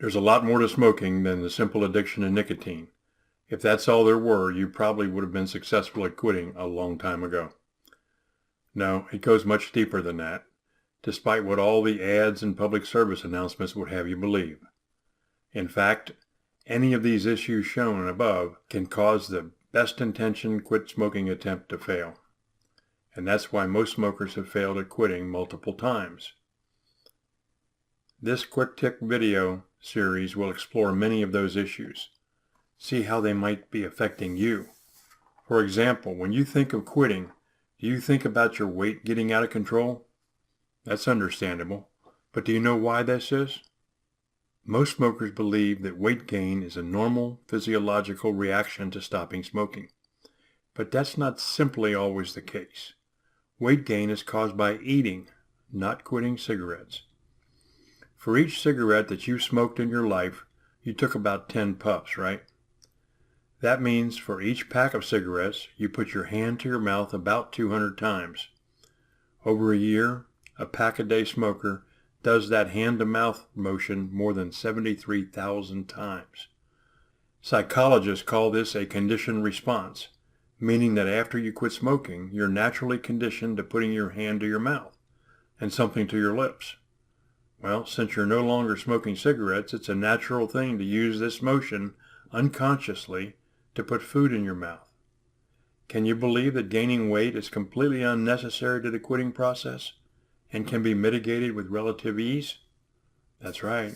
There's a lot more to smoking than the simple addiction to nicotine. If that's all there were, you probably would have been successful at quitting a long time ago. No, it goes much deeper than that, despite what all the ads and public service announcements would have you believe. In fact, any of these issues shown above can cause the best intentioned quit smoking attempt to fail. And that's why most smokers have failed at quitting multiple times. This quick tip video series will explore many of those issues. See how they might be affecting you. For example, when you think of quitting, do you think about your weight getting out of control? That's understandable. But do you know why this is? Most smokers believe that weight gain is a normal physiological reaction to stopping smoking. But that's not simply always the case. Weight gain is caused by eating, not quitting cigarettes. For each cigarette that you smoked in your life, you took about 10 puffs, right? That means for each pack of cigarettes, you put your hand to your mouth about 200 times. Over a year, a pack-a-day smoker does that hand-to-mouth motion more than 73,000 times. Psychologists call this a conditioned response, meaning that after you quit smoking, you're naturally conditioned to putting your hand to your mouth and something to your lips. Well, since you're no longer smoking cigarettes, it's a natural thing to use this motion unconsciously to put food in your mouth. Can you believe that gaining weight is completely unnecessary to the quitting process and can be mitigated with relative ease? That's right.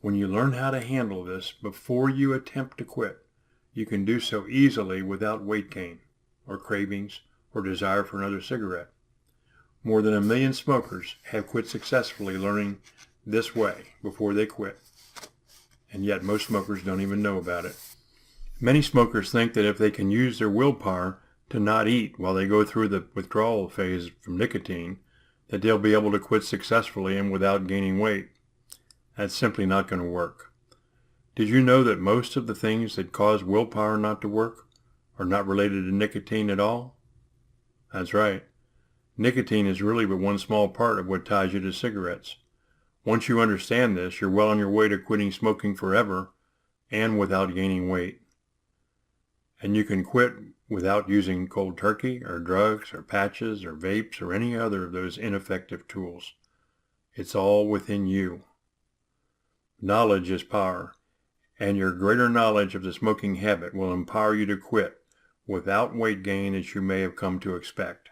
When you learn how to handle this before you attempt to quit, you can do so easily without weight gain or cravings or desire for another cigarette. More than 1 million smokers have quit successfully learning this way before they quit. And yet most smokers don't even know about it. Many smokers think that if they can use their willpower to not eat while they go through the withdrawal phase from nicotine, that they'll be able to quit successfully and without gaining weight. That's simply not going to work. Did you know that most of the things that cause willpower not to work are not related to nicotine at all? That's right. Nicotine is really but one small part of what ties you to cigarettes. Once you understand this, you're well on your way to quitting smoking forever and without gaining weight. And you can quit without using cold turkey or drugs or patches or vapes or any other of those ineffective tools. It's all within you. Knowledge is power, and your greater knowledge of the smoking habit will empower you to quit without weight gain as you may have come to expect.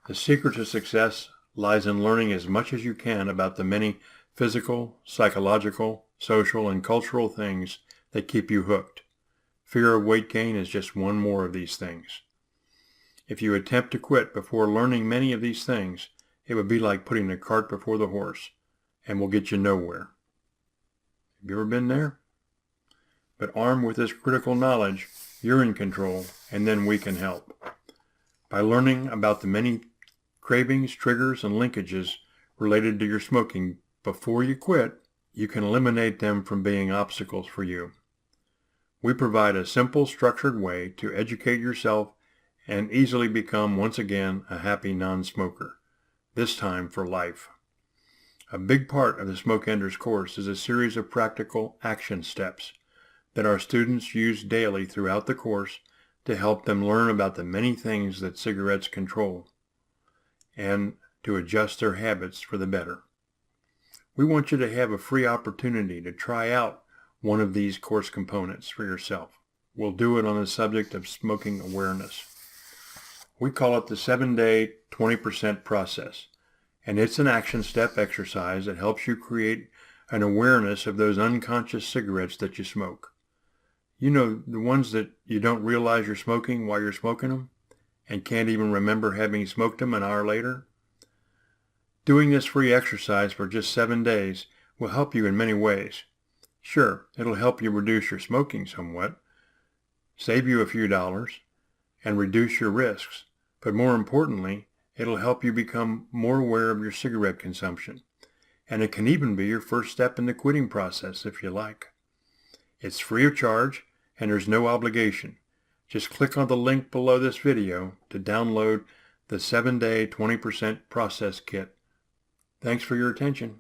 The secret to success lies in learning as much as you can about the many physical, psychological, social, and cultural things that keep you hooked. Fear of weight gain is just one more of these things. If you attempt to quit before learning many of these things, it would be like putting the cart before the horse and will get you nowhere. Have you ever been there? But armed with this critical knowledge, you're in control, and then we can help. By learning about the many cravings, triggers, and linkages related to your smoking before you quit, you can eliminate them from being obstacles for you. We provide a simple, structured way to educate yourself and easily become, once again, a happy non-smoker, this time for life. A big part of the Smoke Enders course is a series of practical action steps that our students use daily throughout the course to help them learn about the many things that cigarettes control and to adjust their habits for the better. We want you to have a free opportunity to try out one of these course components for yourself. We'll do it on the subject of smoking awareness. We call it the 7-day 20% process, and it's an action step exercise that helps you create an awareness of those unconscious cigarettes that you smoke. You know, the ones that you don't realize you're smoking while you're smoking them and can't even remember having smoked them an hour later? Doing this free exercise for just 7 days will help you in many ways. Sure, it'll help you reduce your smoking somewhat, save you a few dollars, and reduce your risks. But more importantly, it'll help you become more aware of your cigarette consumption. And it can even be your first step in the quitting process if you like. It's free of charge and there's no obligation. Just click on the link below this video to download the 7-day 20% process kit. Thanks for your attention.